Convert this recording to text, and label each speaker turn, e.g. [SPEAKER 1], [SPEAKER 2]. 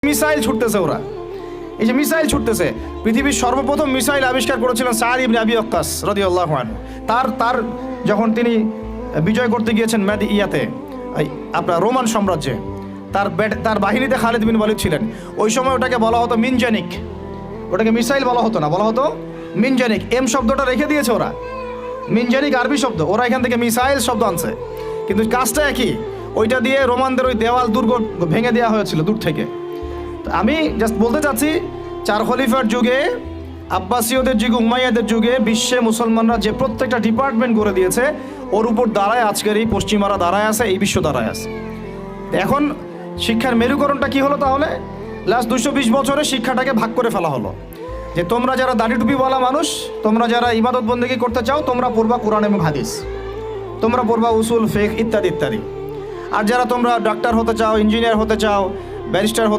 [SPEAKER 1] Missile ছুটতেছে ওরা, এই যে মিসাইল ছুটতেছে, পৃথিবীর সর্বপ্রথম মিসাইল আবিষ্কার করেছিলেন সাদ ইবনে আবি ওয়াক্কাস রাদিয়াল্লাহু আনহু। তার যখন তিনি বিজয় করতে গিয়েছেন আপনার রোমান সাম্রাজ্যে, তার বাহিনীতে খালিদ বিন ওয়ালিদ ছিলেন। ওই সময় ওটাকে বলা হতো মিনজানিক, ওটাকে মিসাইল বলা হতো না, বলা হতো মিনজানিক। এম শব্দটা রেখে দিয়েছে ওরা, মিনজানিক আরবি শব্দ, ওরা এখান থেকে মিসাইল শব্দ আনছে, কিন্তু কাজটা একই। ওইটা দিয়ে রোমানদের ওই দেওয়াল দুর্গ ভেঙে দেওয়া হয়েছিল দূর থেকে। আমি জাস্ট বলতে চাচ্ছি, 4 খলিফার যুগে, আব্বাসীয়দের যুগে, উমাইয়াদের যুগে বিশ্বে মুসলমানরা যে প্রত্যেকটা ডিপার্টমেন্ট করে দিয়েছে, ওর উপর দাঁড়ায় আজকের এই পশ্চিমারা দাঁড়ায় আছে, এই বিশ্ব দাঁড়ায় আছে। এখন শিক্ষার মেরুকরণটা কি হলো তাহলে? লাস্ট 220 বছরে শিক্ষাটাকে ভাগ করে ফেলা হলো, যে তোমরা যারা দাড়ি টুপিওয়ালা মানুষ, তোমরা যারা ইবাদত বন্দেগী করতে চাও, তোমরা পড়বা কোরআন এবং হাদিস, তোমরা পড়বা উসুল, ফিকহ ইত্যাদি ইত্যাদি। আর যারা তোমরা ডাক্তার হতে চাও, ইঞ্জিনিয়ার হতে চাও, ব্যারিস্টার